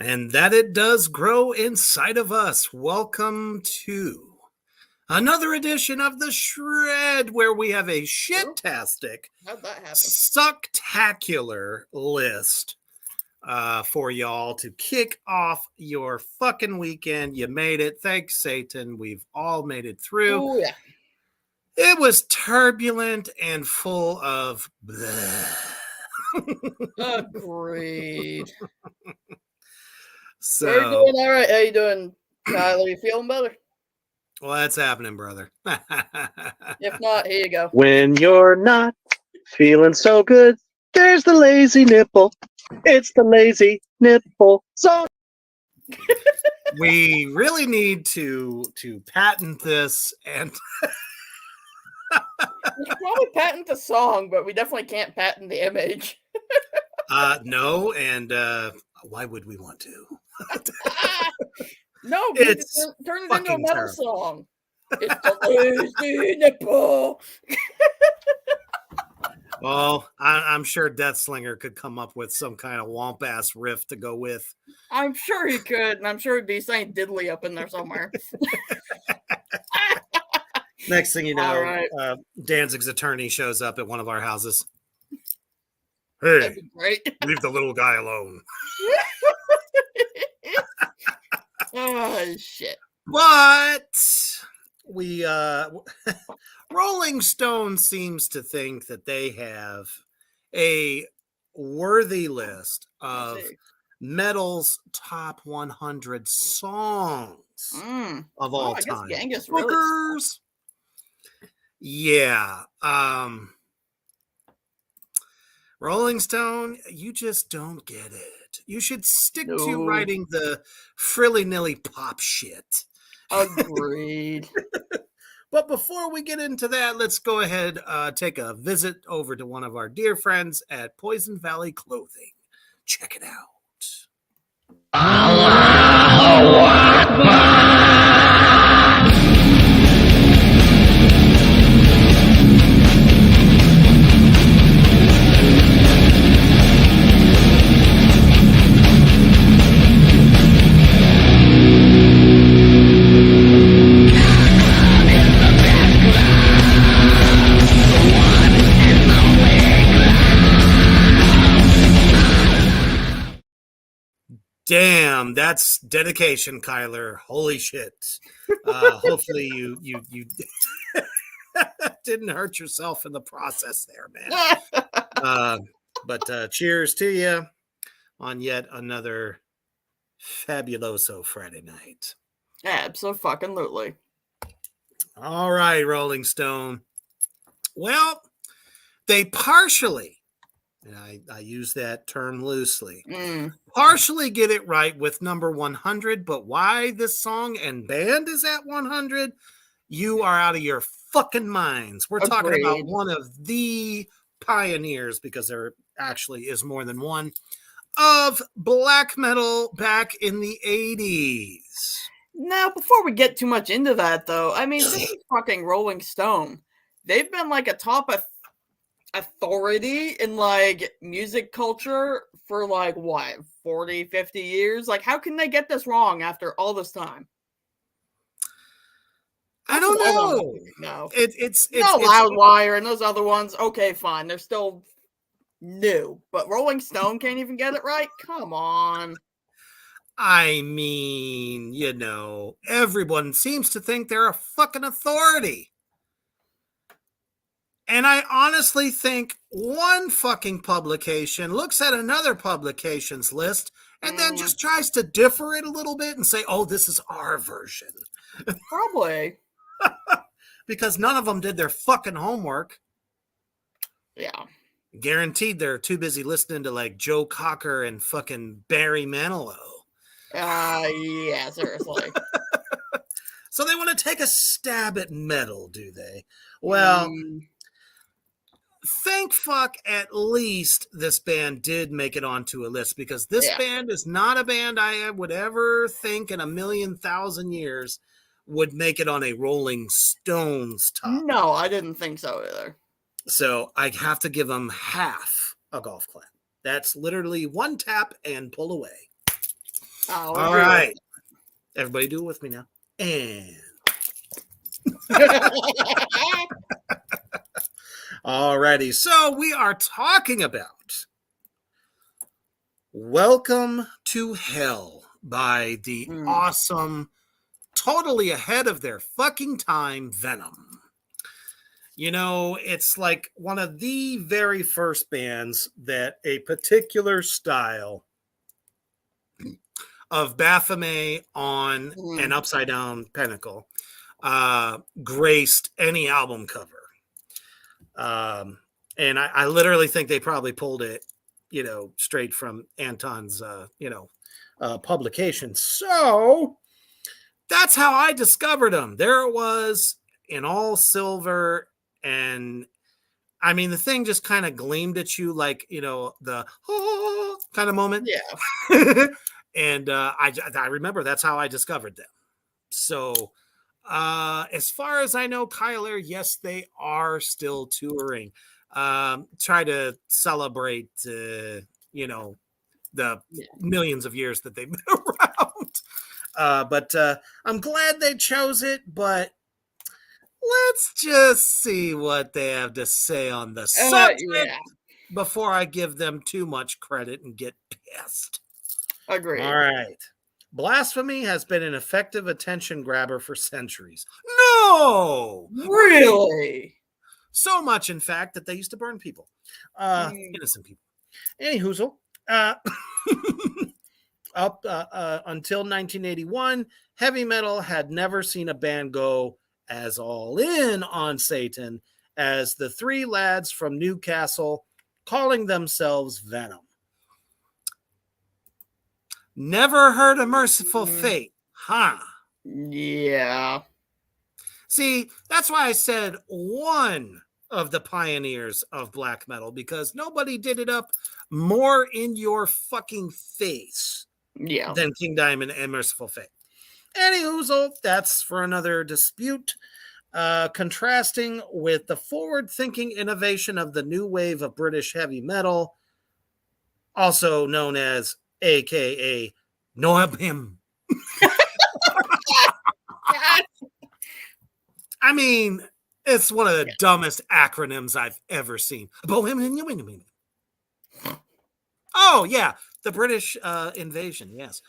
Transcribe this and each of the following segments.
And that it does grow inside of us. Welcome to another edition of the Shred, where we have a shit-tastic, sucktacular list for y'all to kick off your fucking weekend. You made it. Thanks, Satan. We've all made it through. Oh, yeah. It was turbulent and full of bleh. Agreed. So, are you doing all right? How you doing, Tyler? You feeling better? Well, that's happening, brother. If not, here you go. When you're not feeling so good, there's the lazy nipple. It's the lazy nipple song. We really need to patent this, and We should probably patent the song, but we definitely can't patent the image. no, and why would we want to? No, It's turn it into a metal terrible. song. It's the lazy nipple. Well, I'm sure Deathslinger could come up with some kind of womp ass riff to go with. I'm sure he could, and I'm sure he'd be saying diddly up in there somewhere. Next thing you know, right. Danzig's attorney shows up at one of our houses. That'd Hey, be great. leave the little guy alone. Oh, shit. But we Rolling Stone seems to think that they have a worthy list of metal's top 100 songs of all time. I guess Gangis really. Yeah. Rolling Stone, you just don't get it. You should stick to writing the frilly-nilly pop shit. Agreed. But before we get into that, let's go ahead take a visit over to one of our dear friends at Poison Valley Clothing. Check it out. Allahu Akbar! Damn, that's dedication, Kyler. Holy shit. Hopefully you didn't hurt yourself in the process there, man. But cheers to you on yet another fabuloso Friday night. Absolutely. All right, Rolling Stone. Well, they partially, and I use that term loosely, partially get it right with number 100, but why this song and band is at 100, you are out of your fucking minds. We're talking about one of the pioneers, because there actually is more than one, of black metal back in the 80s. Now, before we get too much into that, though, I mean, this is fucking Rolling Stone. They've been like a top authority in like music culture for like what, 40, 50 years? Like, how can they get this wrong after all this time? I don't know. No, it's Loudwire and those other ones. Okay, fine, they're still new, but Rolling Stone can't even get it right. Come on. I mean, you know, everyone seems to think they're a fucking authority. And I honestly think one fucking publication looks at another publication's list and then just tries to differ it a little bit and say, oh, this is our version. Probably. Because none of them did their fucking homework. Yeah. Guaranteed they're too busy listening to like Joe Cocker and fucking Barry Manilow. Yeah, seriously. So they want to take a stab at metal, do they? Well, thank fuck at least this band did make it onto a list, because this band is not a band I would ever think in 1,000,000 years would make it on a Rolling Stones top. No, I didn't think so either. So I have to give them half a golf clap. That's literally one tap and pull away. Oh, all right. Everybody do it with me now. And alrighty. So we are talking about Welcome to Hell by the awesome, totally ahead of their fucking time Venom. You know, it's like one of the very first bands that a particular style of Baphomet on an upside down pentacle graced any album cover. And I literally think they probably pulled it, you know, straight from Anton's, publication. So that's how I discovered them. There it was in all silver. And I mean, the thing just kind of gleamed at you like, you know, the kind of moment. Yeah. And I remember that's how I discovered them. So as far as I know, Kyler, yes, they are still touring. Try to celebrate, you know, the millions of years that they've been around. But I'm glad they chose it, but let's just see what they have to say on the subject before I give them too much credit and get pissed. Agreed. All right. Blasphemy has been an effective attention grabber for centuries. No! Really? So much, in fact, that they used to burn people. Innocent people. Anyhoozle. Up until 1981, heavy metal had never seen a band go as all in on Satan as the three lads from Newcastle, calling themselves Venom. Never heard of Merciful Fate, huh? Yeah. See, that's why I said one of the pioneers of black metal, because nobody did it up more in your fucking face than King Diamond and Merciful Fate. Anywho, that's for another dispute. Contrasting with the forward-thinking innovation of the new wave of British heavy metal, also known as AKA Noabhim. I mean, it's one of the dumbest acronyms I've ever seen. Oh, yeah. The British invasion, yes.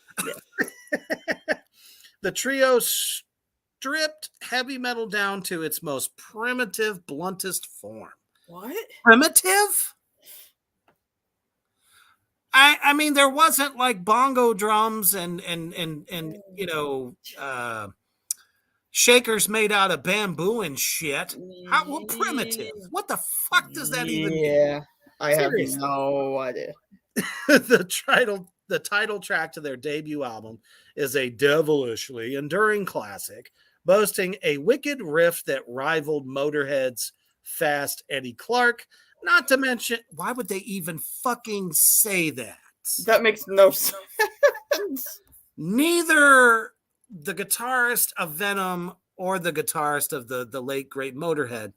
The trio stripped heavy metal down to its most primitive, bluntest form. What? Primitive? I mean, there wasn't like bongo drums and you know, shakers made out of bamboo and shit. How primitive? What the fuck does that even mean? Yeah, I have no idea. The title track to their debut album is a devilishly enduring classic, boasting a wicked riff that rivaled Motorhead's Fast Eddie Clarke. Not to mention, why would they even fucking say that? That makes no sense. Neither the guitarist of Venom or the guitarist of the late great Motorhead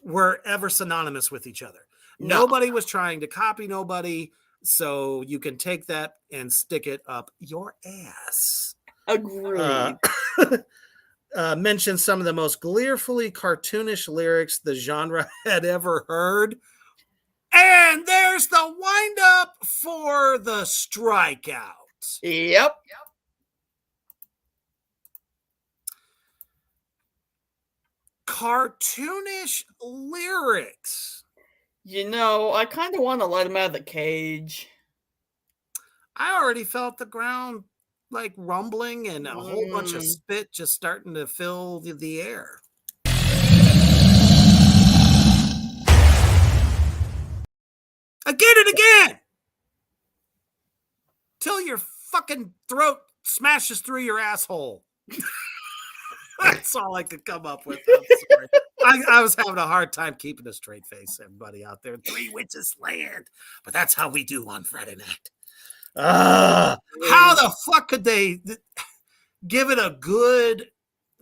were ever synonymous with each other. No. Nobody was trying to copy nobody, so you can take that and stick it up your ass. Agreed. Mentioned some of the most gleefully cartoonish lyrics the genre had ever heard. And there's the wind-up for the strikeout. cartoonish lyrics. You know, I kind of want to let him out of the cage. I already felt the ground like rumbling and a whole bunch of spit just starting to fill the air. Again and again! Till your fucking throat smashes through your asshole. That's all I could come up with. I'm sorry. I was having a hard time keeping a straight face, everybody out there. Three Witches Land. But that's how we do on Friday night. How the fuck could they give it a good...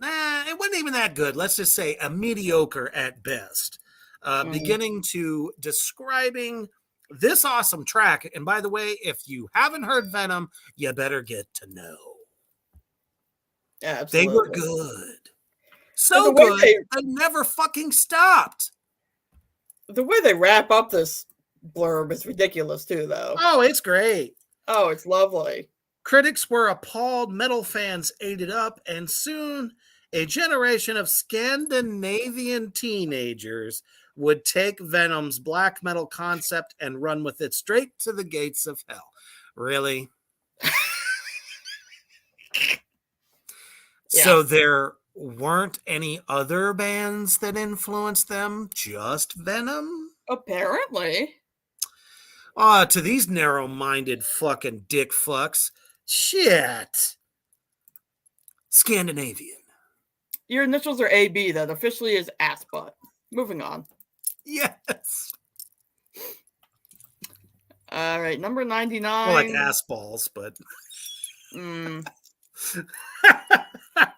it wasn't even that good. Let's just say a mediocre at best. Beginning to describing this awesome track. And by the way, if you haven't heard Venom, you better get to know. Absolutely. They were good. So good, they never fucking stopped. The way they wrap up this blurb is ridiculous too, though. Oh, it's great. Oh, it's lovely. Critics were appalled, metal fans ate it up, and soon a generation of Scandinavian teenagers would take Venom's black metal concept and run with it straight to the gates of hell. Really? Yeah. So there weren't any other bands that influenced them? Just Venom? Apparently. To these narrow-minded fucking dick fucks. Shit. Scandinavian. Your initials are AB. That officially is ass butt. Moving on. Yes. All right, number 99. More like ass balls, but...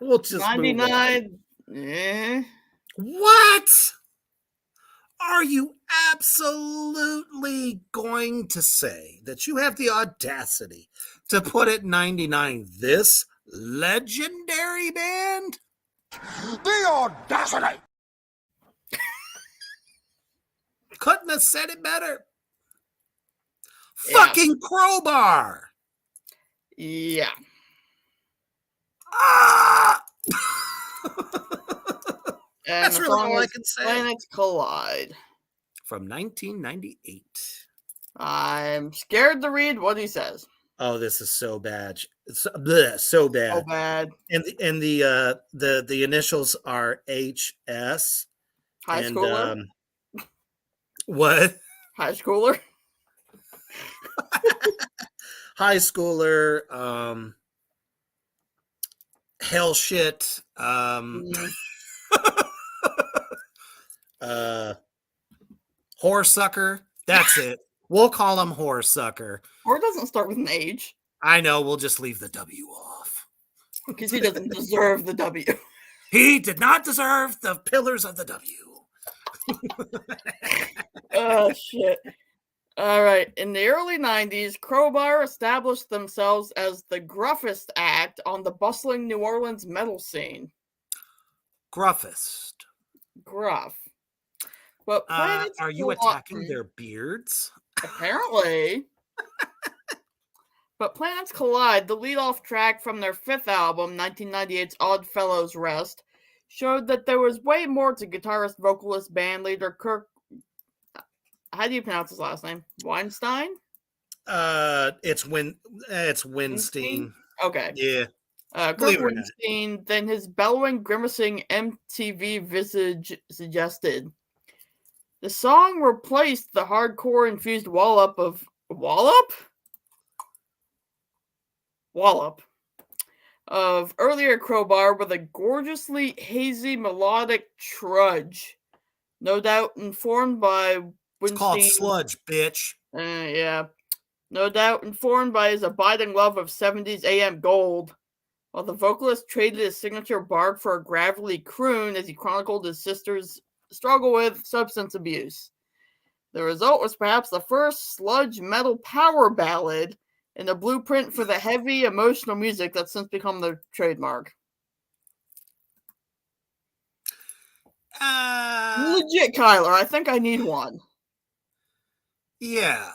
We'll just 99. Eh. What? Are you absolutely going to say that you have the audacity to put at 99 this legendary band? The audacity! Couldn't have said it better. Yeah. Fucking Crowbar. Yeah. Ah! And That's the really song all I is can say. Planets Collide. From 1998. I'm scared to read what he says. Oh, this is so bad. So bad. So bad. And the initials are HS. High schooler. What? High schooler. High schooler. Hell shit. Whoresucker. That's it. We'll call him Whoresucker. Or it doesn't start with an H. I know. We'll just leave the W off. Because he doesn't deserve the W. He did not deserve the pillars of the W. Oh, shit. All right. In the early 90s, Crowbar established themselves as the gruffest act on the bustling New Orleans metal scene. Gruffest. Gruff. But are you attacking their beards? Apparently. But Planets Collide, the lead-off track from their fifth album, 1998's Odd Fellows Rest, showed that there was way more to guitarist, vocalist, bandleader Kirk. How do you pronounce his last name? Weinstein? It's Winstein. Okay. Yeah. Kirk Weinstein, then his bellowing, grimacing MTV visage suggested. The song replaced the hardcore-infused wallop of... Wallop? Wallop. Of earlier Crowbar with a gorgeously hazy melodic trudge. No doubt informed by Winstein. It's called sludge, bitch. Yeah. No doubt informed by his abiding love of 70s AM gold. While the vocalist traded his signature bark for a gravelly croon as he chronicled his sister's struggle with substance abuse. The result was perhaps the first sludge metal power ballad and a blueprint for the heavy emotional music that's since become their trademark. Legit, Kyler. I think I need one. Yeah.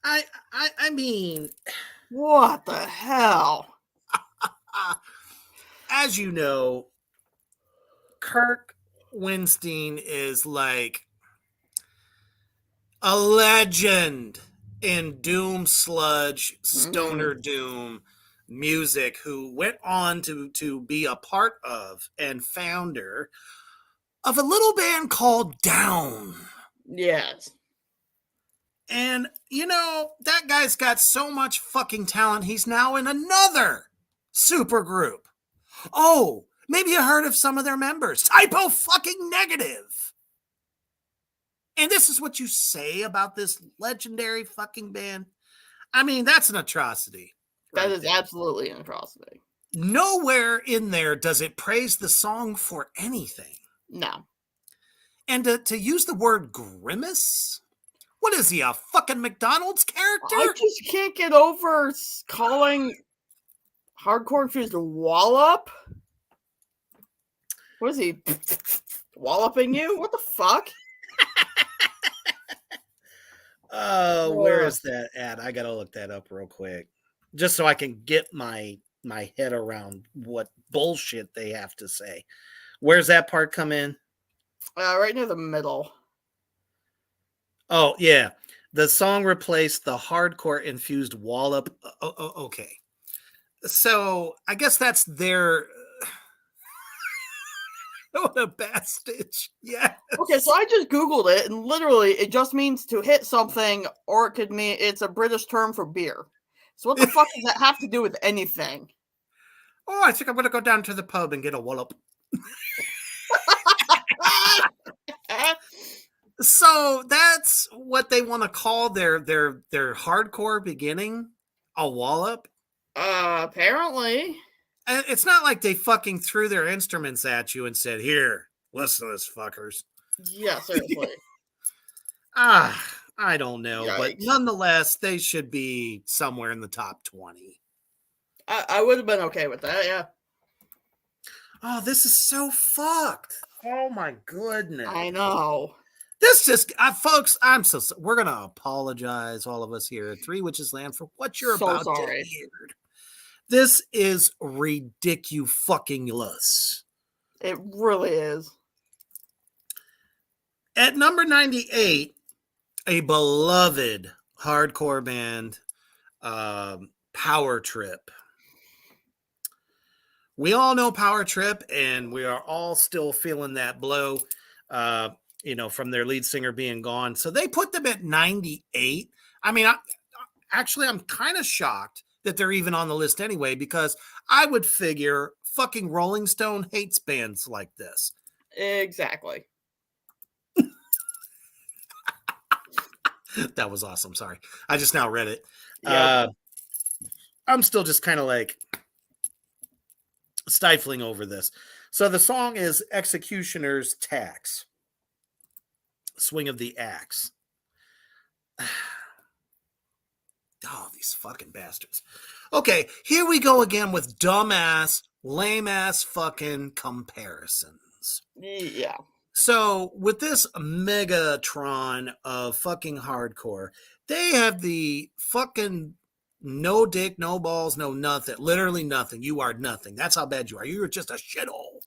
I mean, what the hell? As you know, Kirk Winstein is like a legend in doom sludge, stoner doom music, who went on to be a part of and founder of a little band called Down. Yes. And, you know, that guy's got so much fucking talent, he's now in another super group. Oh, maybe you heard of some of their members. Typo fucking Negative. And this is what you say about this legendary fucking band? I mean, that's an atrocity. That is absolutely an atrocity. Nowhere in there does it praise the song for anything. No. And to use the word grimace? What is he, a fucking McDonald's character? I just can't get over calling Hardcore Infused a wallop. What is he? Walloping you? What the fuck? Where is that at? I gotta look that up real quick. Just so I can get my head around what bullshit they have to say. Where's that part come in? Right near the middle. Oh, yeah. The song replaced the hardcore infused wallop. Okay. So I guess that's their... What a bastard. Yeah. Okay, so I just Googled it, and literally it just means to hit something, or it could mean it's a British term for beer. So what the fuck does that have to do with anything? Oh, I think I'm going to go down to the pub and get a wallop. So that's what they want to call their hardcore beginning, a wallop. Apparently. And it's not like they fucking threw their instruments at you and said, "Here, listen to this, fuckers." Yeah, seriously. I don't know, Yikes. but nonetheless, they should be somewhere in the top 20. I would have been okay with that, yeah. Oh, this is so fucked. Oh my goodness. I know. This just, folks, we're going to apologize, all of us here at Three Witches Land, for what you're So about sorry. to hear. This is ridiculous. It really is. At number 98, a beloved hardcore band, Power Trip. We all know Power Trip, and we are all still feeling that blow, from their lead singer being gone. So they put them at 98. I mean, I'm kind of shocked that they're even on the list anyway, because I would figure fucking Rolling Stone hates bands like this. Exactly. That was awesome. Sorry. I just now read it. Yep. I'm still just kind of like stifling over this. So the song is Executioner's Tax. Swing of the Axe. Oh, these fucking bastards. Okay, here we go again with dumbass, lame-ass fucking comparisons. Yeah. So, with this Megatron of fucking hardcore, they have the fucking no dick, no balls, no nothing. Literally nothing. You are nothing. That's how bad you are. You're just a shithole.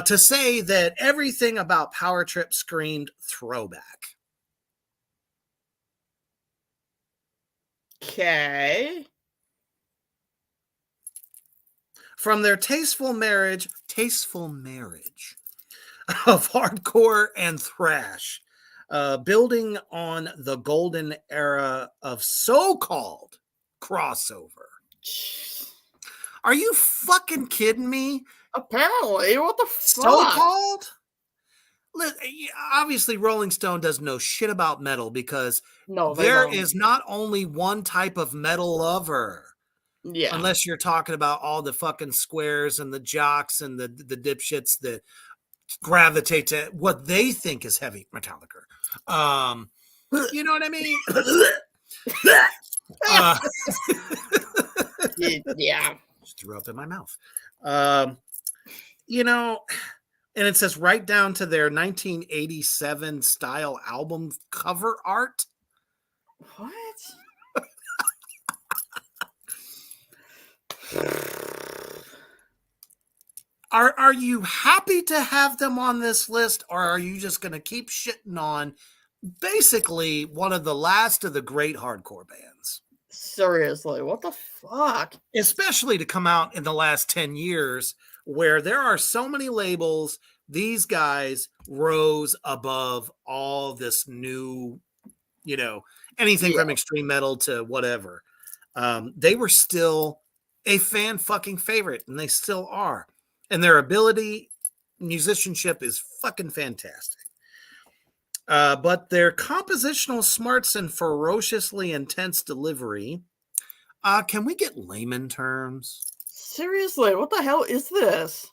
To say that everything about Power Trip screamed throwback. Okay. From their tasteful marriage of hardcore and thrash, building on the golden era of so-called crossover. Are you fucking kidding me? Apparently, what the fuck? So-called? Obviously, Rolling Stone doesn't know shit about metal, because there is not only one type of metal lover. Yeah. Unless you're talking about all the fucking squares and the jocks and the dipshits that gravitate to what they think is heavy Metallica. You know what I mean? Yeah. Just threw up in my mouth. And it says right down to their 1987 style album cover art. What? Are you happy to have them on this list, or are you just going to keep shitting on basically one of the last of the great hardcore bands? Seriously, what the fuck? Especially to come out in the last 10 years where there are so many labels, these guys rose above all this new, anything from extreme metal to whatever. They were still a fan fucking favorite, and they still are. And their musicianship is fucking fantastic. But their compositional smarts and ferociously intense delivery, can we get layman terms? Seriously, what the hell is this?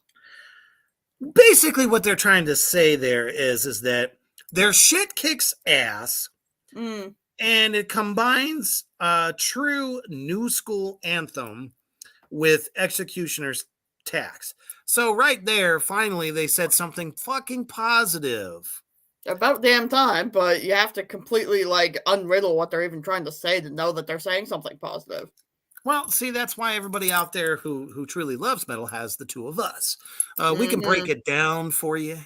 Basically, what they're trying to say there is that their shit kicks ass, and it combines true new school anthem with Executioner's tax. So right there, finally, they said something fucking positive. About damn time, but you have to completely unriddle what they're even trying to say to know that they're saying something positive. Well, see, that's why everybody out there who truly loves metal has the two of us. We can break it down for you.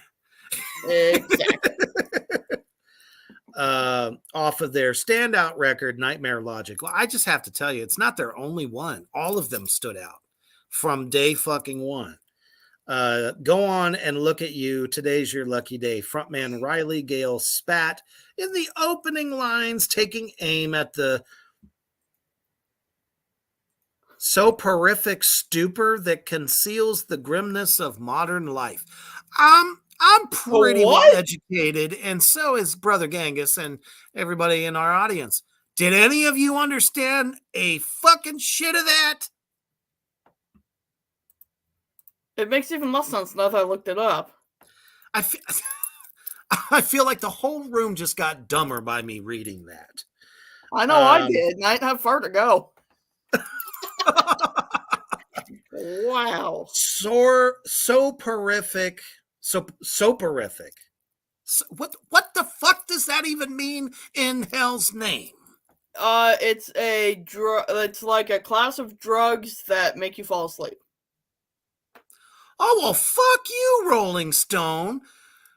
Exactly. Off of their standout record, Nightmare Logic. Well, I just have to tell you, it's not their only one. All of them stood out from day fucking one. Go on and look at you. Today's your lucky day. Frontman Riley Gale spat in the opening lines, taking aim at the soporific stupor that conceals the grimness of modern life. I'm pretty well educated, and so is Brother Gangis and everybody in our audience. Did any of you understand a fucking shit of that? It makes even less sense now that I looked it up. I feel like the whole room just got dumber by me reading that. I know I did, and I didn't have far to go. Wow. Soporific. Soporific. What the fuck does that even mean in hell's name? It's a drug. It's like a class of drugs that make you fall asleep. Oh, well, fuck you, Rolling Stone.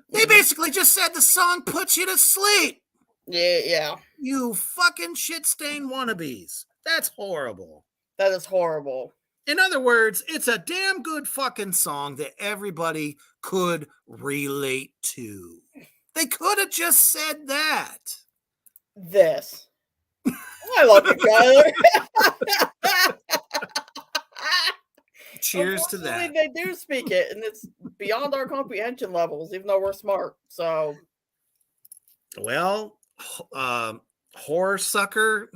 They basically just said the song puts you to sleep. Yeah. You fucking shit-stained wannabes. That's horrible. That is horrible. In other words, it's a damn good fucking song that everybody could relate to. They could have just said that. This. I love you, Tyler. Cheers to that. They do speak it, and it's beyond our comprehension levels, even though we're smart. So, well, horror sucker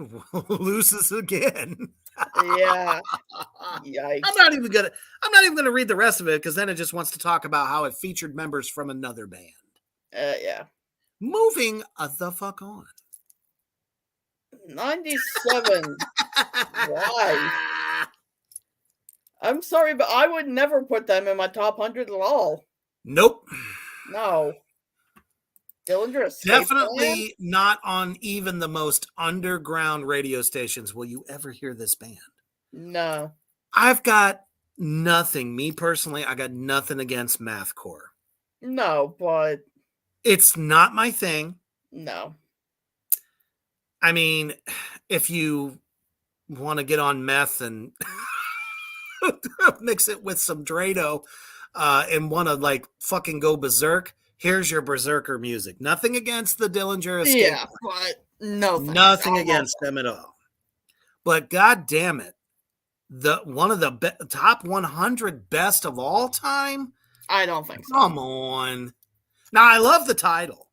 loses again. Yeah. Yikes. I'm not even gonna read the rest of it, because then it just wants to talk about how it featured members from another band. Yeah. Moving the fuck on. 97. Why? I'm sorry, but I would never put them in my top 100 at all. Nope. No. Dillinger Escape Definitely not on even the most underground radio stations will you ever hear this band. No. I've got nothing. Me personally, I got nothing against mathcore. No, but it's not my thing. No. I mean, if you want to get on meth and mix it with some Drano and want to fucking go berserk, here's your berserker music. Nothing against the Dillinger Escape. Yeah, but no thanks. Nothing against them at all. But god damn it, one of the top 100 best of all time? I don't think so. Come on. Now, I love the title.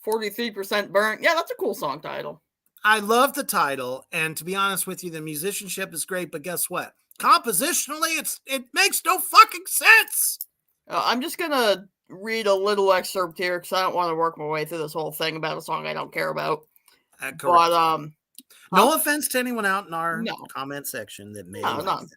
43% Burnt. Yeah, that's a cool song title. I love the title, and to be honest with you, the musicianship is great, but guess what? Compositionally, it makes no fucking sense. I'm just going to read a little excerpt here because I don't want to work my way through this whole thing about a song I don't care about. Correct. But, no offense to anyone out in our No. comment section that may none.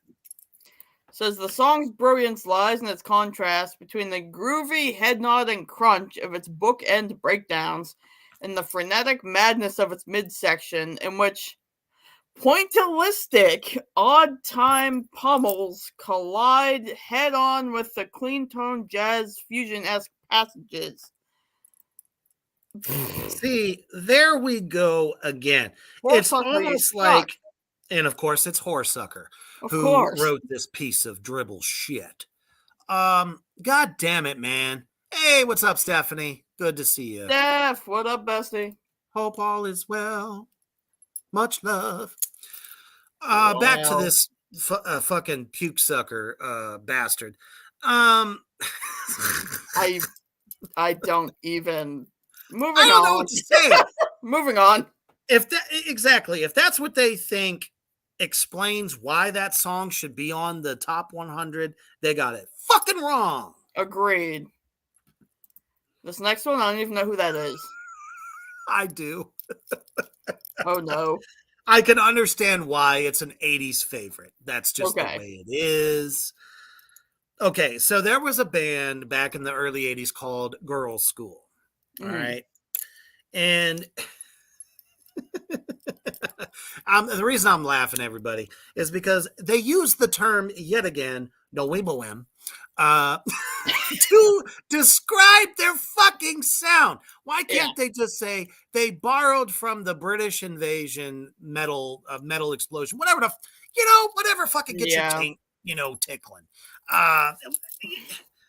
Says the song's brilliance lies in its contrast between the groovy head-nodding crunch of its bookend breakdowns and the frenetic madness of its midsection, in which Pointillistic, odd time pummels collide head on with the clean tone jazz fusion-esque passages. See, there we go again. It's Horsesucker, you almost suck. like, and of course, it's Horsesucker Of who course. wrote this piece of dribble shit. God damn it, man. Hey, what's up, Stephanie? Good to see you. Steph, what up, bestie? Hope all is well. Much love. Back to Wow. this fucking puke sucker bastard. I don't even. Moving I don't on. know what to say. Moving on. If that's what they think explains why that song should be on the top 100, they got it fucking wrong. Agreed. This next one, I don't even know who that is. I do. Oh no. I can understand why it's an 80s favorite. That's just Okay. the way it is. Okay, so there was a band back in the early 80s called Girls School. All right. And the reason I'm laughing, everybody, is because they use the term yet again, no weeboem, to describe their fucking sound. Why can't they just say they borrowed from the British invasion metal explosion, whatever whatever fucking gets your taint, tickling.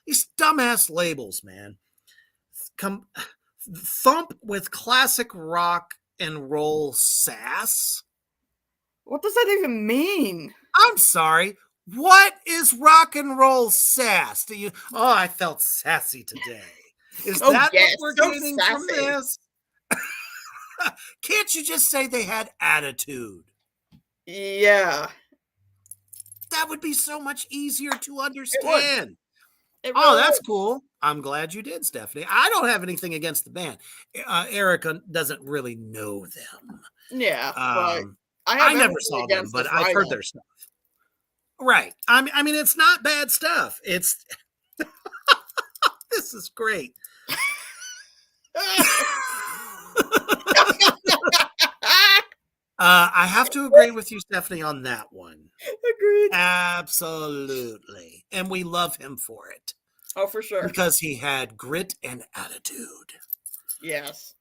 These dumbass labels, man. Thump with classic rock and roll sass. What does that even mean? I'm sorry. What is rock and roll sass? I felt sassy today. Is that what we're getting from this? Can't you just say they had attitude? Yeah. That would be so much easier to understand. It Oh, really that's would. cool. I'm glad you did, Stephanie. I don't have anything against the band. Erica doesn't really know them. Yeah, but I never saw them, but I've heard their stuff. Right. I mean, it's not bad stuff. It's this is great. I have to agree with you, Stephanie, on that one. Agreed. Absolutely. And we love him for it. Oh, for sure. Because he had grit and attitude. Yes.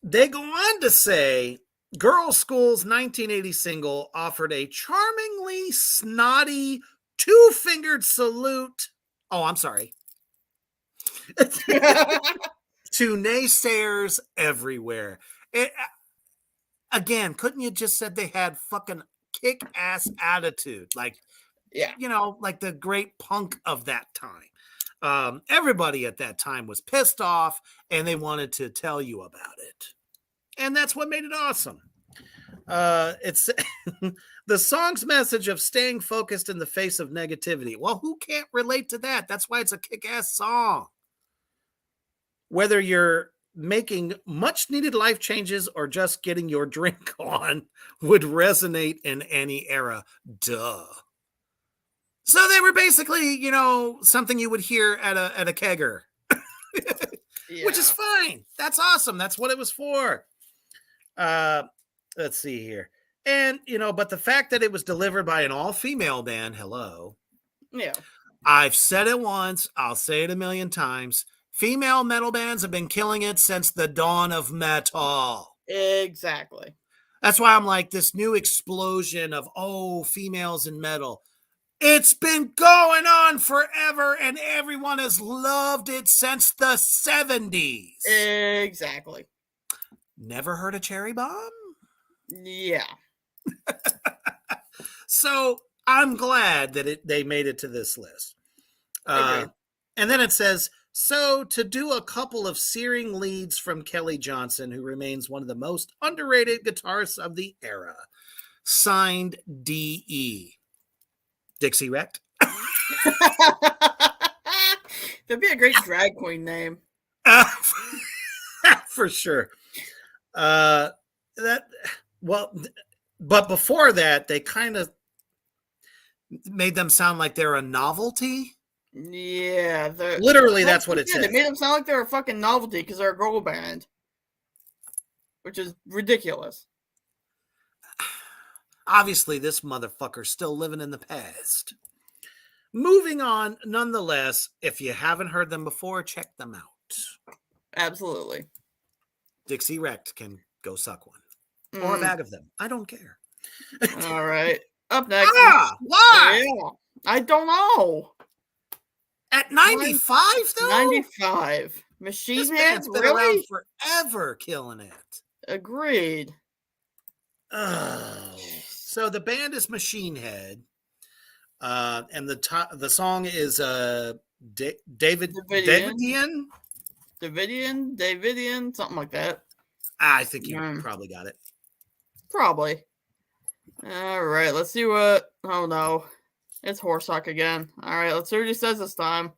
They go on to say, Girls School's 1980 single offered a charmingly snotty, two-fingered salute. Oh, I'm sorry. To naysayers everywhere. Again, couldn't you just said they had fucking kick-ass attitude? Like, like the great punk of that time. Everybody at that time was pissed off and they wanted to tell you about it. And that's what made it awesome. It's the song's message of staying focused in the face of negativity. Well, who can't relate to that? That's why it's a kick-ass song. Whether you're making much needed life changes or just getting your drink on would resonate in any era. Duh. So they were basically, something you would hear at a kegger, which is fine. That's awesome. That's what it was for. Let's see here. And, but the fact that it was delivered by an all-female band, hello. Yeah. I've said it once. I'll say it a million times. Female metal bands have been killing it since the dawn of metal. Exactly. That's why I'm like this new explosion of, females in metal. It's been going on forever, and everyone has loved it since the 70s. Exactly. Never heard of Cherry Bomb? Yeah. So I'm glad that they made it to this list. And then it says, so to do a couple of searing leads from Kelly Johnson, who remains one of the most underrated guitarists of the era. Signed D.E. Dixie Wrecked. That'd be a great drag queen name. For sure. But before that, they kind of made them sound like they're a novelty. Yeah. Literally, that's what it says. They made them sound like they're a fucking novelty because they're a girl band. Which is ridiculous. Obviously, this motherfucker's still living in the past. Moving on, nonetheless, if you haven't heard them before, check them out. Absolutely. Dixie Wrecked can go suck one. Or a bag of them. I don't care. All right. Up next. Why? Yeah. I don't know. At 95, though? 95. Machine This Head? band's been Really? around forever killing it. Agreed. Oh. So the band is Machine Head. And the song is Davidian? Davidian, something like that. I think you probably got it. Probably. All right, let's see what. Oh no, it's Horsesock again. All right, let's see what he says this time.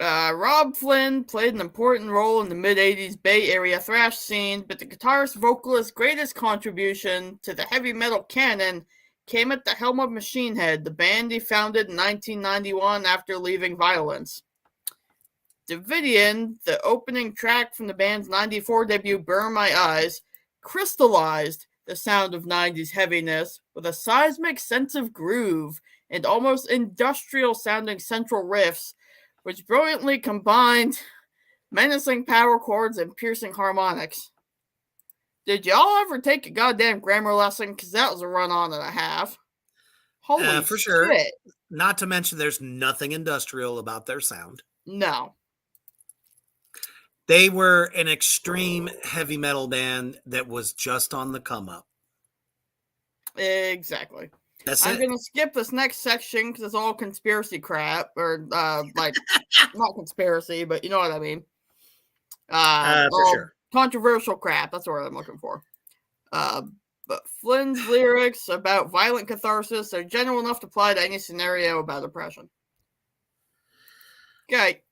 Rob Flynn played an important role in the mid-'80s Bay Area thrash scene, but the guitarist vocalist's greatest contribution to the heavy metal canon came at the helm of Machine Head, the band he founded in 1991 after leaving Violence. Davidian, the opening track from the band's 94 debut Burn My Eyes, crystallized the sound of 90s heaviness with a seismic sense of groove and almost industrial-sounding central riffs, which brilliantly combined menacing power chords and piercing harmonics. Did y'all ever take a goddamn grammar lesson? Because that was a run-on and a half. Holy for shit. sure. Not to mention there's nothing industrial about their sound. No. They were an extreme heavy metal band that was just on the come up. Exactly. I'm going to skip this next section because it's all conspiracy crap. Or, like, not conspiracy, but you know what I mean. For sure. Controversial crap. That's what I'm looking for. But Flynn's lyrics about violent catharsis are general enough to apply to any scenario about depression. Okay.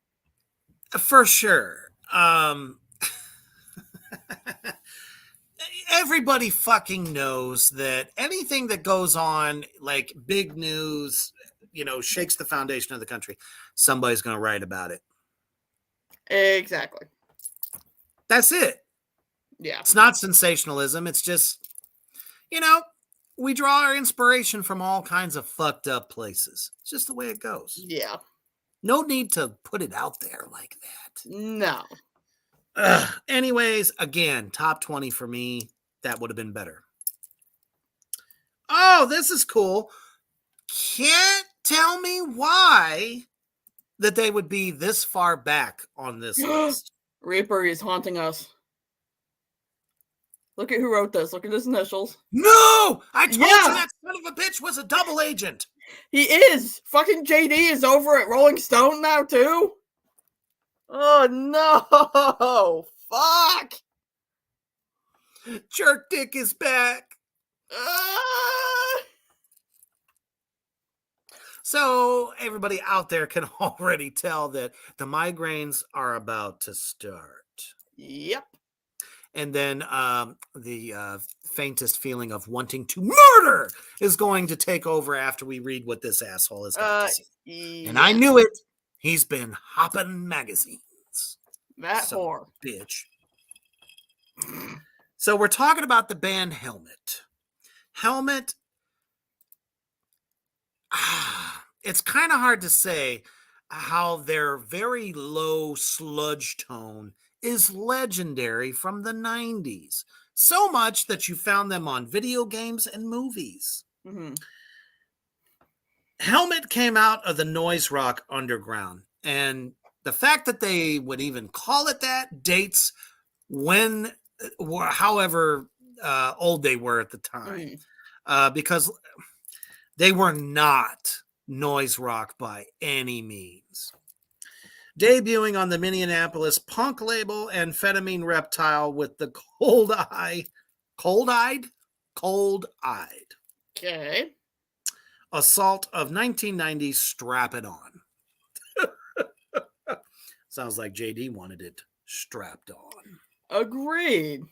For sure. Everybody fucking knows that anything that goes on, like big news, shakes the foundation of the country, somebody's going to write about it. Exactly. That's it. Yeah. It's not sensationalism. It's just, we draw our inspiration from all kinds of fucked up places. It's just the way it goes. Yeah. No need to put it out there like that. No. Anyways, again, top 20 for me. That would have been better. Oh, this is cool. Can't tell me why that they would be this far back on this list. Reaper is haunting us. Look at who wrote this. Look at his initials. No! I told you that son of a bitch was a double agent. He is. Fucking JD is over at Rolling Stone now, too. Oh, no. Fuck. Jerk Dick is back. So everybody out there can already tell that the migraines are about to start. Yep. And then the faintest feeling of wanting to murder is going to take over after we read what this asshole has got to say. Yeah. And I knew it. He's been hopping magazines. That whore. Bitch. So we're talking about the band Helmet. Helmet, it's kind of hard to say how their very low sludge tone is legendary from the 90s. So much that you found them on video games and movies. Mm-hmm. Helmet came out of the noise rock underground. And the fact that they would even call it that dates when, however old they were at the time. Because they were not noise rock by any means. Debuting on the Minneapolis punk label Amphetamine Reptile with the Cold-Eyed Okay. Assault of 1990's Strap It On. Sounds like JD wanted it strapped on. Agreed.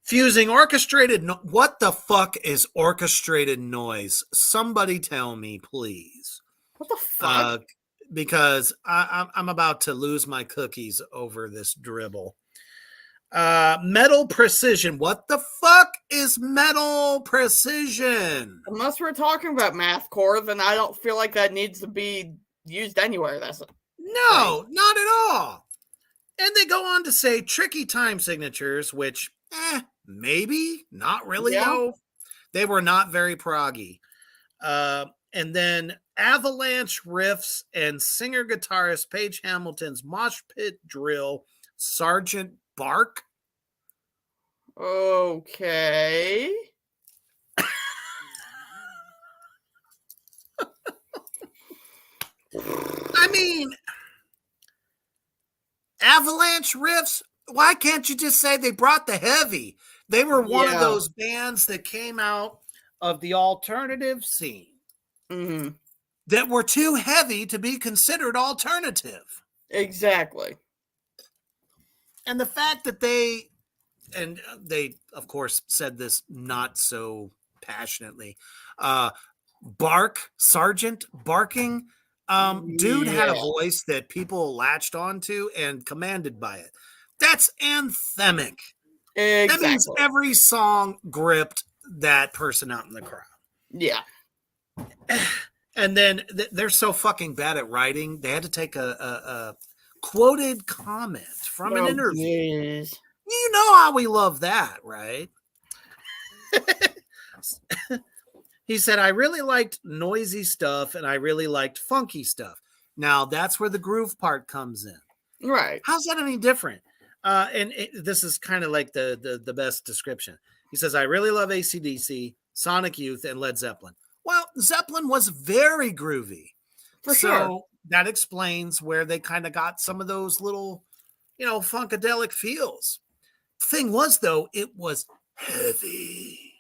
Fusing orchestrated... What the fuck is orchestrated noise? Somebody tell me, please. What the fuck? Because I'm about to lose my cookies over this dribble. Metal Precision. What the fuck is Metal Precision? Unless we're talking about mathcore, then I don't feel like that needs to be used anywhere. That's No, not at all. And they go on to say tricky time signatures, which, maybe, not really, Yeah. though. They were not very proggy. And then avalanche riffs and singer-guitarist Paige Hamilton's mosh pit drill, Sergeant Bark. okay. I mean, avalanche riffs, why can't you just say they brought the heavy? They were one of those bands that came out of the alternative scene that were too heavy to be considered alternative. Exactly. And the fact that they, of course, said this not so passionately, Sergeant barking. Dude had a voice that people latched onto and commanded by it. That's anthemic. Exactly. That means every song gripped that person out in the crowd. Yeah. And then they're so fucking bad at writing, they had to take a quoted comment from an interview. Geez. You know how we love that, right? He said, I really liked noisy stuff and I really liked funky stuff. Now, that's where the groove part comes in. Right. How's that any different? This is kind of like the best description. He says, I really love AC/DC, Sonic Youth, and Led Zeppelin. Well, Zeppelin was very groovy. For sure. So that explains where they kind of got some of those little, funkadelic feels. Thing was, though, it was heavy.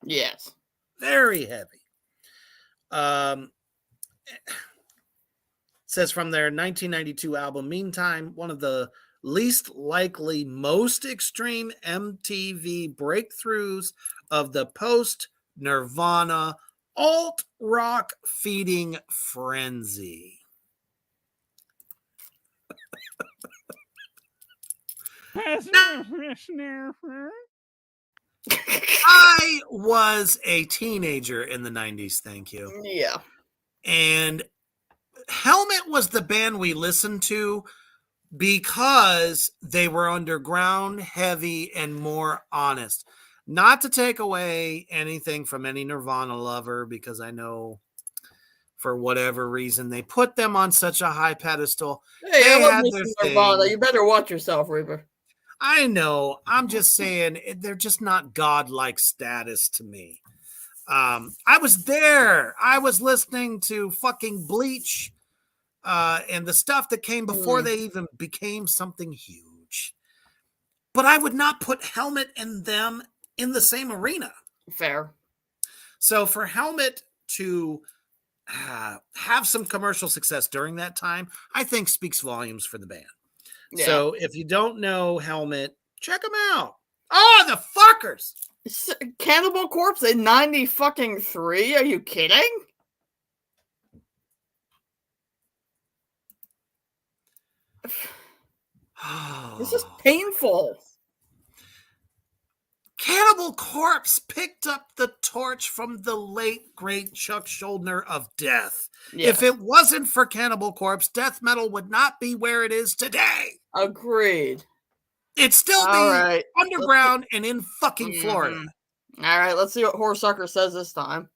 Yes. Very heavy. Says from their 1992 album, Meantime, one of the least likely, most extreme MTV breakthroughs of the post-Nirvana alt-rock feeding frenzy. I was a teenager in the 90s, thank you. Yeah. And Helmet was the band we listened to because they were underground, heavy, and more honest. Not to take away anything from any Nirvana lover, because I know for whatever reason they put them on such a high pedestal. Hey, They I love had Mr. their Nirvana. thing. You better watch yourself, Reaper. I know. I'm just saying they're just not godlike status to me. I was there. I was listening to fucking Bleach and the stuff that came before they even became something huge. But I would not put Helmet and them in the same arena. Fair. So for Helmet to have some commercial success during that time, I think speaks volumes for the band. Yeah. So if you don't know Helmet, check them out. Oh, the fuckers! Cannibal Corpse in 93? Are you kidding? This is painful. Cannibal Corpse picked up the torch from the late, great Chuck Schuldiner of death. Yes. If it wasn't for Cannibal Corpse, death metal would not be where it is today. Agreed. It'd still be underground and in fucking Florida. All right, let's see what Horsucker says this time.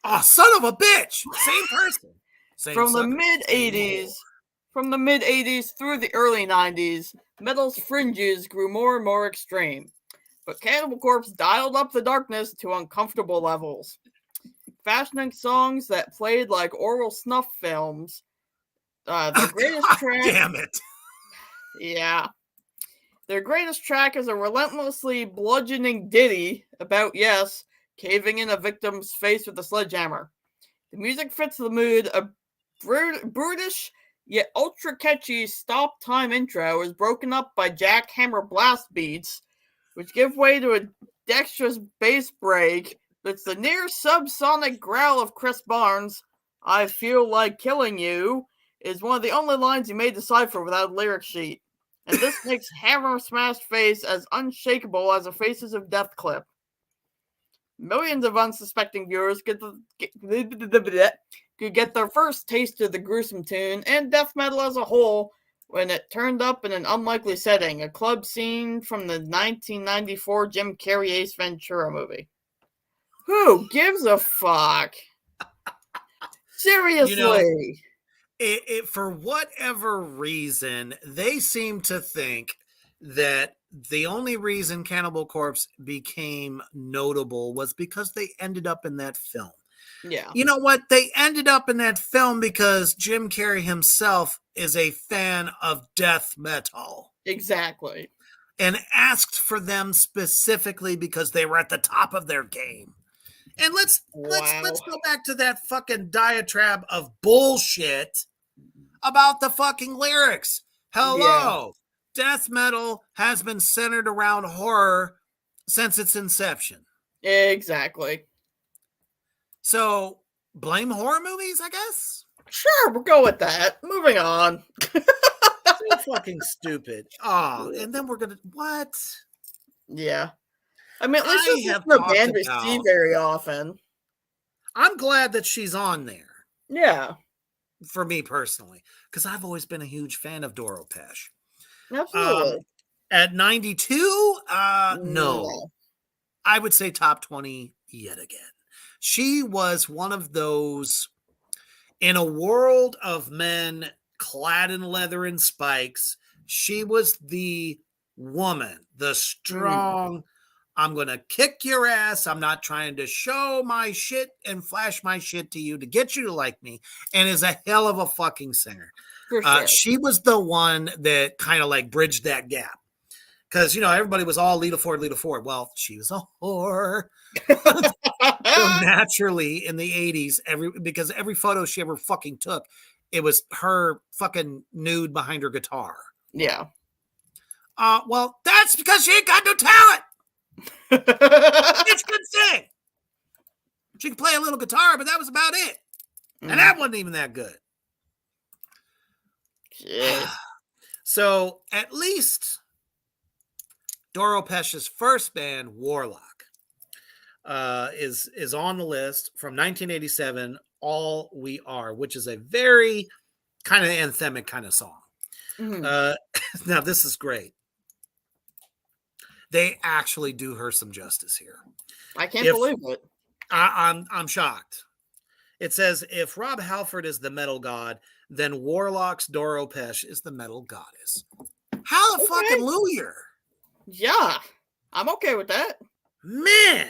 Oh, son of a bitch! Same person. From the mid-80s through the early 90s, metal's fringes grew more and more extreme. But Cannibal Corpse dialed up the darkness to uncomfortable levels, fashioning songs that played like oral snuff films. Their greatest track. Damn it! Yeah, their greatest track is a relentlessly bludgeoning ditty about caving in a victim's face with a sledgehammer. The music fits the mood. A brutish yet ultra catchy stop time intro is broken up by jackhammer blast beats, which give way to a dexterous bass break that's the near subsonic growl of Chris Barnes. I feel like killing you is one of the only lines you may decipher without a lyric sheet. And this makes Hammer Smash Face as unshakable as a Faces of Death clip. Millions of unsuspecting viewers could get their first taste of the gruesome tune and death metal as a whole when it turned up in an unlikely setting, a club scene from the 1994 Jim Carrey Ace Ventura movie. Who gives a fuck? Seriously. It for whatever reason, they seem to think that the only reason Cannibal Corpse became notable was because they ended up in that film. Yeah. You know what? They ended up in that film because Jim Carrey himself is a fan of death metal. Exactly. And asked for them specifically because they were at the top of their game. And let's go back to that fucking diatribe of bullshit about the fucking lyrics. Hello. Yeah. Death metal has been centered around horror since its inception. Exactly. So, blame horror movies, I guess? Sure, we'll go with that. Moving on. So fucking stupid. Oh, and then we're gonna what? Yeah. I mean, at least this isn't a band we see very often. I'm glad that she's on there. Yeah. For me personally, because I've always been a huge fan of Doro Pesh. Absolutely. At 92, no. I would say top 20 yet again. She was one of those, in a world of men clad in leather and spikes, she was the woman, the strong, I'm going to kick your ass. I'm not trying to show my shit and flash my shit to you to get you to like me, and is a hell of a fucking singer. For sure. She was the one that kind of like bridged that gap. Because, everybody was all Lita Ford. Well, she was a whore. So naturally, in the 80s, because every photo she ever fucking took, it was her fucking nude behind her guitar. Yeah. Well, that's because she ain't got no talent. Bitch couldn't sing. She could play a little guitar, but that was about it. And that wasn't even that good. Shit. So, at least Doro Pesh's first band, Warlock, is on the list from 1987, All We Are, which is a very kind of anthemic kind of song. Now, this is great. They actually do her some justice here. I can't believe it. I'm shocked. It says, if Rob Halford is the metal god, then Warlock's Doro Pesh is the metal goddess. Hallelujah. Yeah, I'm okay with that. Man,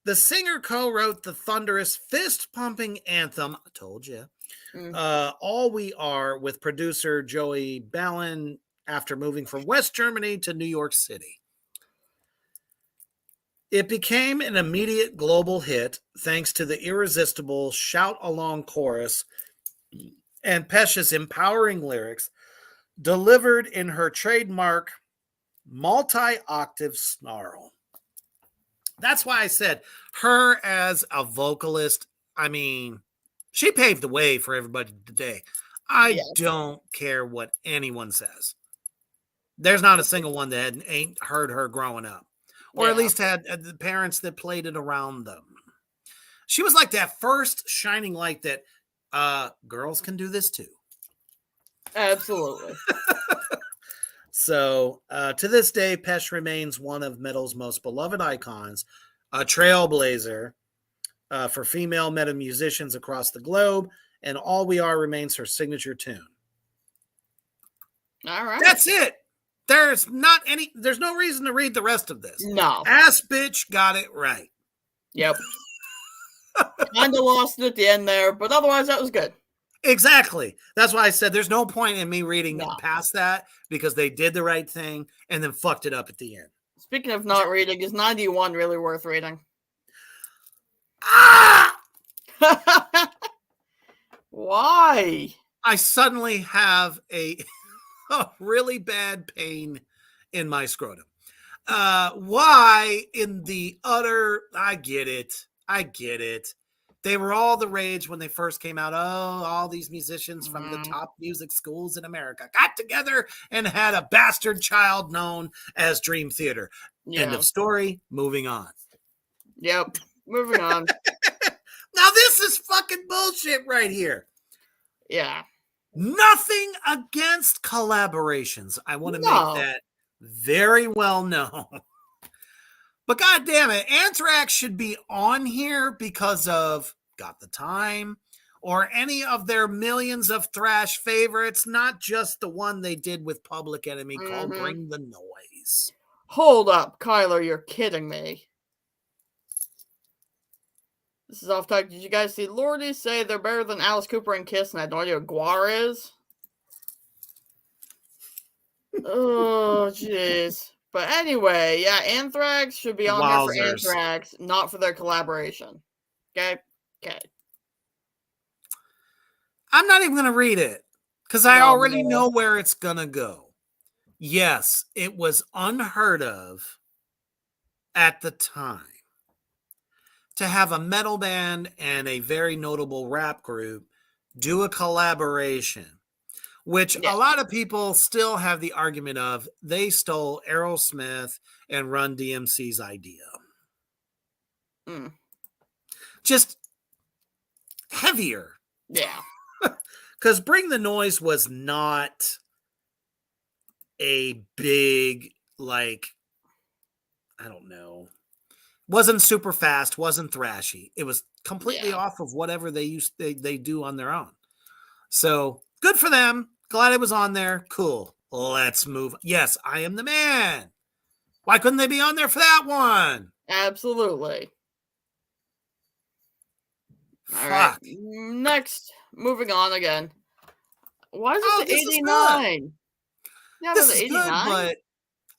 the singer co-wrote the thunderous fist-pumping anthem, I told you, All We Are, with producer Joey Ballin after moving from West Germany to New York City. It became an immediate global hit thanks to the irresistible shout-along chorus and Pesh's empowering lyrics delivered in her trademark multi-octave snarl. That's why I said her as a vocalist, I mean, she paved the way for everybody today. I don't care what anyone says. There's not a single one that ain't heard her growing up. Or at least had the parents that played it around them. She was like that first shining light that girls can do this too. Absolutely. So to this day, Pesh remains one of metal's most beloved icons, a trailblazer for female metal musicians across the globe, and All We Are remains her signature tune. All right. That's it. There's no reason to read the rest of this. No. Ass bitch got it right. Yep. Kind of lost it at the end there, but otherwise that was good. Exactly. That's why I said there's no point in me reading past that, because they did the right thing and then fucked it up at the end. Speaking of not reading, is 91 really worth reading? Ah! Why? I suddenly have a really bad pain in my scrotum. Why in the utter... I get it. They were all the rage when they first came out. Oh, all these musicians from the top music schools in America got together and had a bastard child known as Dream Theater. Yeah. End of story. Moving on. Yep. Moving on. Now this is fucking bullshit right here. Yeah. Nothing against collaborations. I want to make that very well known. But God damn it, Anthrax should be on here because of Got the Time or any of their millions of thrash favorites, not just the one they did with Public Enemy called Bring the Noise. Hold up, Kyler, you're kidding me. This is off topic. Did you guys see Lordy say they're better than Alice Cooper and Kiss, and I had no idea what Guar is? Oh, jeez. But anyway, yeah, Anthrax should be on there for Anthrax, not for their collaboration. Okay? Okay. I'm not even going to read it because I already know where it's going to go. Yes, it was unheard of at the time to have a metal band and a very notable rap group do a collaboration, which a lot of people still have the argument of they stole Aerosmith and Run DMC's idea. Just heavier. Yeah. Because Bring the Noise was not a big, like, I don't know. Wasn't super fast, wasn't thrashy. It was completely off of whatever they do on their own. So good for them. Glad it was on there. Cool. Let's move. Yes, I Am the Man. Why couldn't they be on there for that one? Absolutely. All Fuck. right. Next, moving on again. Why is it 89? Yeah, this is good, but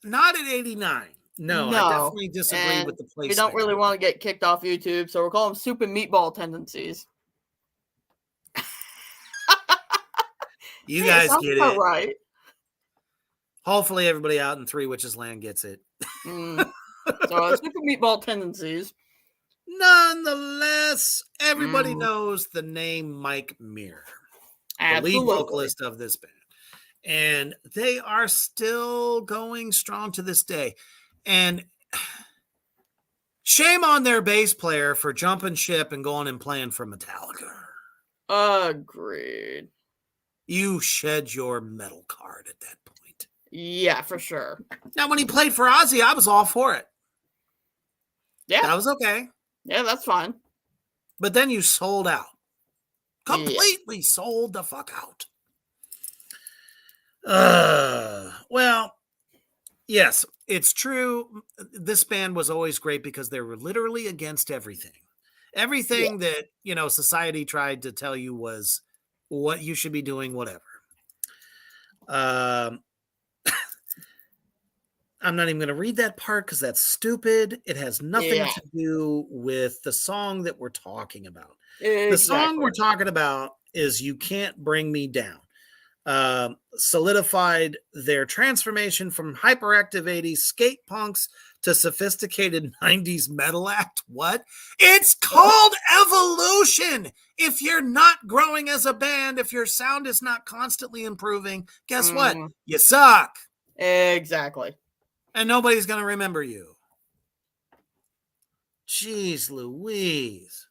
not at 89. No, I definitely disagree with the placement. We don't really want to get kicked off YouTube, so we're calling them Soup and Meatball Tendencies. You guys get it. Right. Hopefully everybody out in Three Witches Land gets it. So Soup and Meatball Tendencies. Nonetheless, everybody knows the name Mike Muir, the lead vocalist of this band. And they are still going strong to this day. And shame on their bass player for jumping ship and going and playing for Metallica. Agreed. You shed your metal card at that point. Yeah, for sure. Now, when he played for Ozzy, I was all for it. Yeah. That was okay. Yeah, that's fine. But then you sold out. Completely sold the fuck out. Well, yes, it's true. This band was always great because they were literally against everything. Everything that, society tried to tell you was what you should be doing, whatever. I'm not even going to read that part because that's stupid. It has nothing to do with the song that we're talking about. Exactly. The song we're talking about is You Can't Bring Me Down. Solidified their transformation from hyperactive 80s skate punks to sophisticated 90s metal act. What? It's called evolution. If you're not growing as a band, if your sound is not constantly improving, guess what? You suck. Exactly. And nobody's going to remember you. Jeez Louise.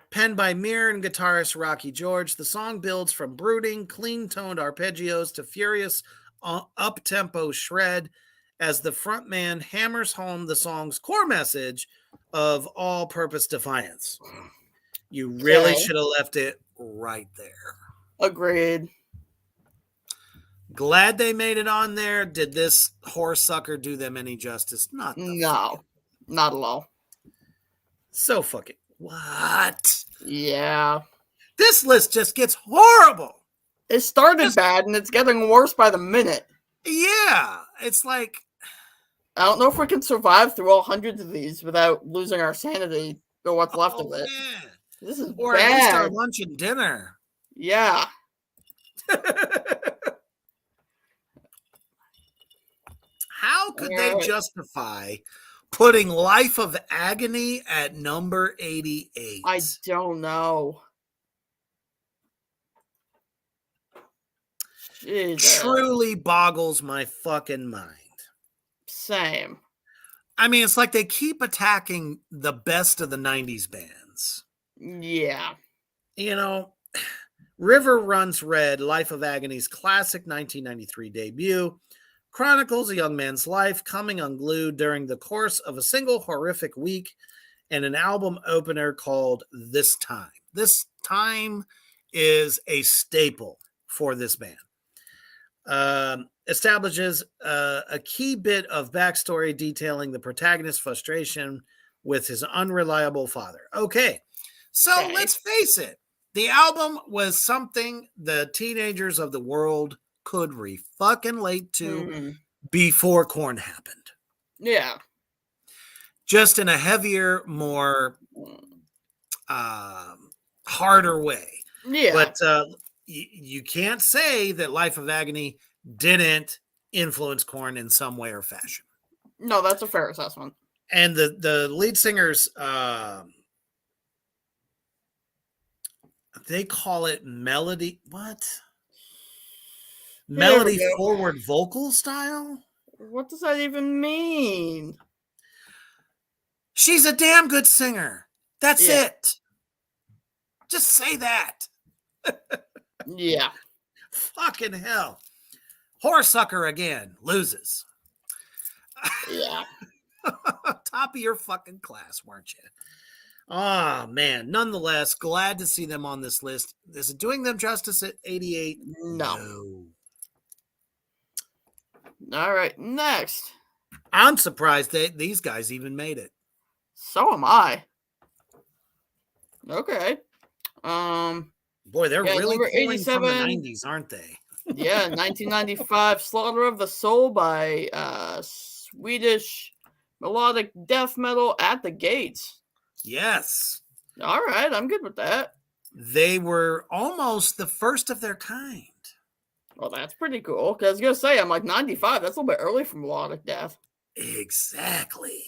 Penned by Muir and guitarist Rocky George, the song builds from brooding, clean-toned arpeggios to furious up-tempo shred as the frontman hammers home the song's core message of all-purpose defiance. You really should have left it right there. Agreed. Glad they made it on there. Did this horsesucker do them any justice? Not at all. So fucking what? Yeah. This list just gets horrible. It started bad and it's getting worse by the minute. Yeah. It's like, I don't know if we can survive through all hundreds of these without losing our sanity or what's left of it. Man. This is or bad. At least our lunch and dinner. Yeah. How could they justify putting Life of Agony at number 88. I don't know. Jesus. Truly boggles my fucking mind. Same. I mean, it's like they keep attacking the best of the 90s bands. Yeah. You know, River Runs Red, Life of Agony's classic 1993 debut, chronicles a young man's life coming unglued during the course of a single horrific week and an album opener called This Time. This Time is a staple for this band. Establishes a key bit of backstory detailing the protagonist's frustration with his unreliable father. Okay, so let's face it. The album was something the teenagers of the world could re-fucking-late to before Korn happened. Yeah. Just in a heavier, more harder way. Yeah. But you can't say that Life of Agony didn't influence Korn in some way or fashion. No, that's a fair assessment. And the lead singers, they call it melody. What? Melody forward vocal style? What does that even mean? She's a damn good singer. That's it. Just say that. Yeah. Fucking hell. Horsucker again. Loses. Yeah. Top of your fucking class, weren't you? Oh, man. Nonetheless, glad to see them on this list. Is it doing them justice at 88? No. All right, next. I'm surprised these guys even made it. So am I. Okay. Boy, they're really pulling from the 87. 90s, aren't they? Yeah, 1995, Slaughter of the Soul by Swedish melodic death metal At the Gates. Yes. All right, I'm good with that. They were almost the first of their kind. Well, that's pretty cool. Because I was going to say, I'm like 95. That's a little bit early for melodic death. Exactly.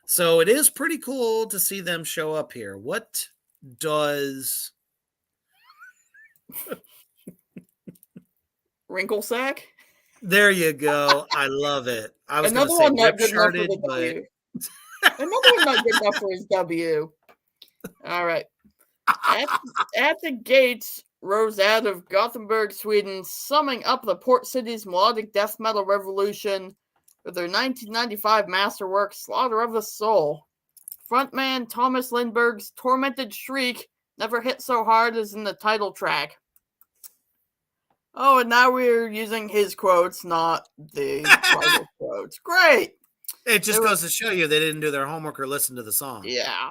So it is pretty cool to see them show up here. What does... Wrinkle Sack? There you go. I love it. I was going to Another say one not good enough for rip-shirted, the but... W. Another one not good enough for his W. All right. At the Gates rose out of Gothenburg, Sweden, summing up the port city's melodic death metal revolution with their 1995 masterwork, Slaughter of the Soul. Frontman Thomas Lindberg's tormented shriek never hit so hard as in the title track. Oh, and now we're using his quotes, not the title quotes. Great! It just goes to show you they didn't do their homework or listen to the song. Yeah.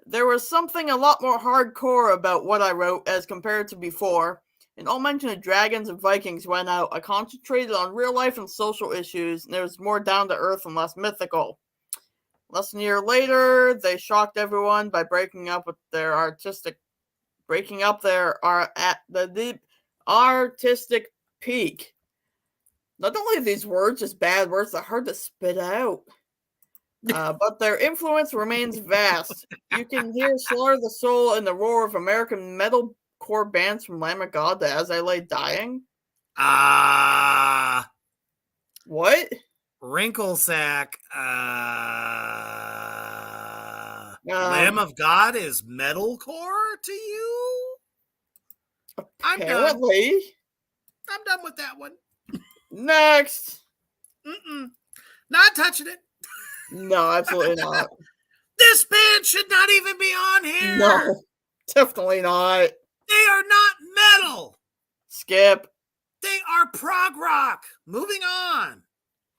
There was something a lot more hardcore about what I wrote as compared to before. And all mention of dragons and Vikings went out. I concentrated on real life and social issues, and it was more down to earth and less mythical. Less than a year later, they shocked everyone by breaking up their artistic peak. Not only are these words just bad words, they're hard to spit out. But their influence remains vast. You can hear Slaughter of the Soul in the roar of American metalcore bands from Lamb of God to As I Lay Dying. What? Wrinkle Sack. Lamb of God is metalcore to you? Apparently. I'm done with that one. Next. Not touching it. No, absolutely not. This band should not even be on here. No, definitely not. They are not metal. Skip. They are prog rock. Moving on.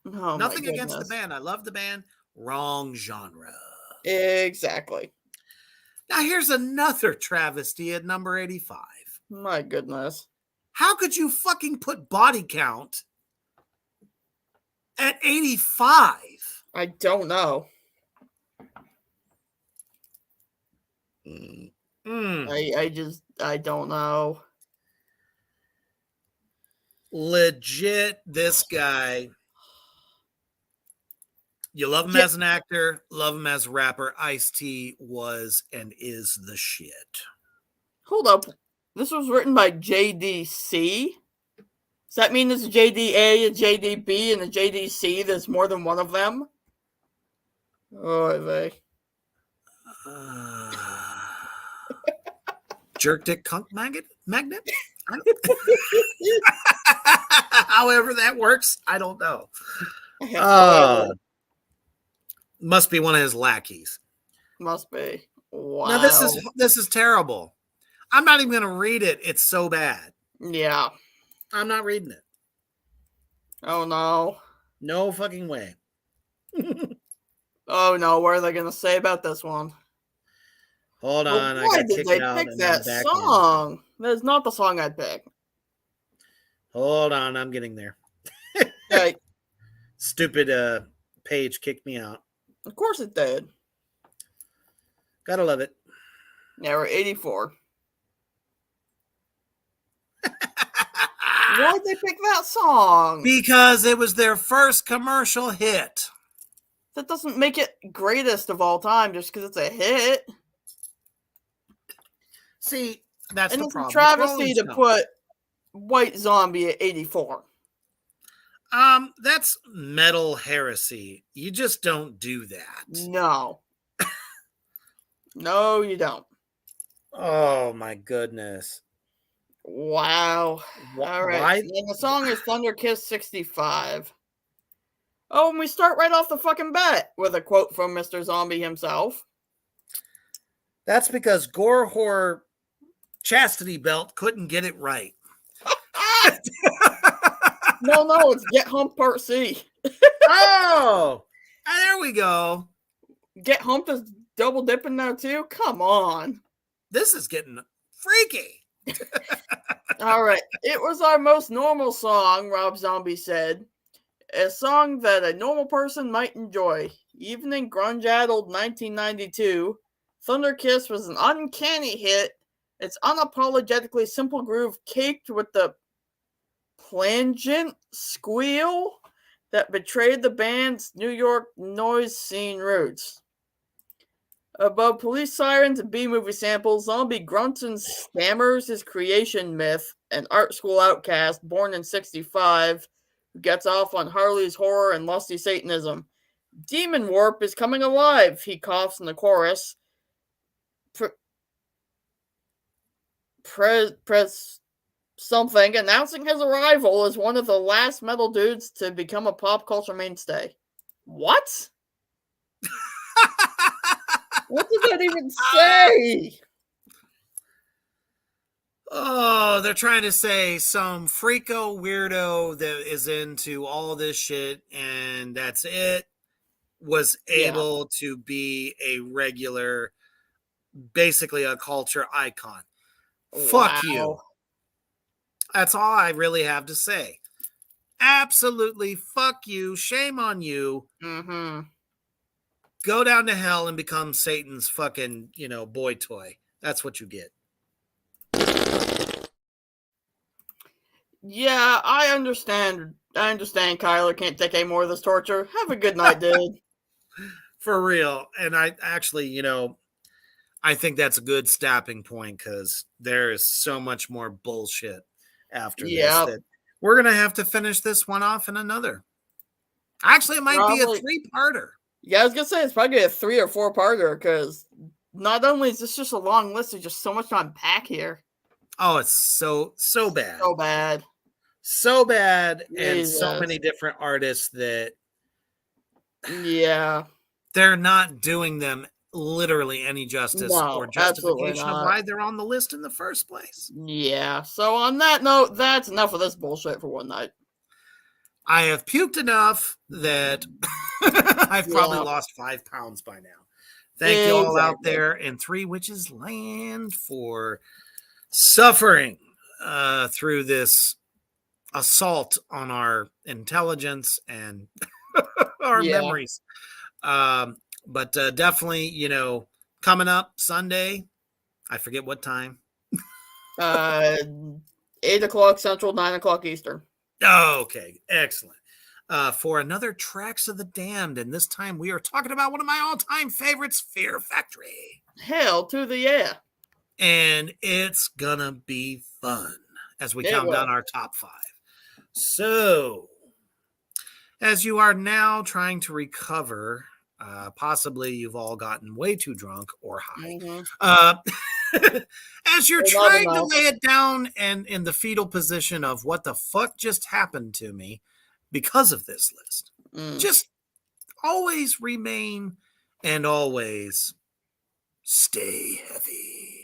Oh, nothing against the band. I love the band. Wrong genre. Exactly. Now here's another travesty at number 85. My goodness. How could you fucking put Body Count at 85? I don't know. I don't know. Legit, this guy You love him Yeah. as an actor, love him as a rapper. Ice-T was and is the shit. Hold up. This was written by JDC. Does that mean there's a JDA, a JDB, and a JDC? There's more than one of them? Oh, they. Jerk dick cunk magnet? However that works, I don't know. Must be one of his lackeys. Must be. Wow. Now this is terrible. I'm not even going to read it. It's so bad. Yeah. I'm not reading it. Oh no. No fucking way. Oh no. What are they going to say about this one? Hold on. Well, why did they pick that song? That's not the song I'd pick. Hold on. I'm getting there. Okay. Stupid page kicked me out. Of course it did. Gotta love it. Yeah, we're 84. Why'd they pick that song? Because it was their first commercial hit. That doesn't make it greatest of all time just because it's a hit. See, that's and the it's problem. A travesty to put White Zombie at 84. That's metal heresy. You just don't do that. No. No, you don't. Oh my goodness. Wow. All right. And the song is Thunder Kiss 65. Oh, and we start right off the fucking bat with a quote from Mr. Zombie himself. That's because Gore Horror Chastity Belt couldn't get it right. No, it's Get Humped Part C. Oh, there we go. Get Humped is double dipping now too? Come on. This is getting freaky. All right. It was our most normal song, Rob Zombie said. A song that a normal person might enjoy. Even in grunge-addled 1992, Thunder Kiss was an uncanny hit. Its unapologetically simple groove caked with the plangent squeal that betrayed the band's New York noise scene roots. Above police sirens and B-movie samples, Zombie grunts and stammers his creation myth, an art school outcast born in 65, who gets off on Harley's horror and lusty Satanism. Demon Warp is coming alive, he coughs in the chorus. Press something, announcing his arrival as one of the last metal dudes to become a pop culture mainstay. What? What did that even say? Oh, they're trying to say some freako weirdo that is into all this shit and that's it, was able to be a regular, basically a culture icon. Wow. Fuck you. That's all I really have to say. Absolutely fuck you. Shame on you. Mm-hmm. Go down to hell and become Satan's fucking, boy toy. That's what you get. Yeah, I understand. Kyler can't take any more of this torture. Have a good night, dude. For real. And I actually, I think that's a good stopping point because there is so much more bullshit after this that we're going to have to finish this one off in another. Actually, it might be a 3-parter. Yeah, I was going to say it's probably a 3 or 4-parter because not only is this just a long list, there's just so much to unpack here. Oh, it's so bad. So bad. So bad. Jesus. And so many different artists that they're not doing them literally any justice or justification of why they're on the list in the first place. Yeah. So on that note, that's enough of this bullshit for one night. I have puked enough that I've probably lost 5 pounds by now. Thank you all out there in Three Witches Land for suffering through this assault on our intelligence and our memories. But definitely, coming up Sunday, I forget what time. 8 o'clock Central, 9 o'clock Eastern. Oh, okay. Excellent. for another Tracks of the Damned. And this time we are talking about one of my all-time favorites, Fear Factory. Hell to the yeah. And it's gonna be fun as we count down our top 5. So, as you are now trying to recover, possibly you've all gotten way too drunk or high. As you're trying to lay it down and in the fetal position of what the fuck just happened to me because of this list, just always remain and always stay heavy.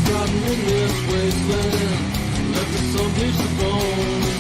Rotting in this wasteland, left with some bleach the bone.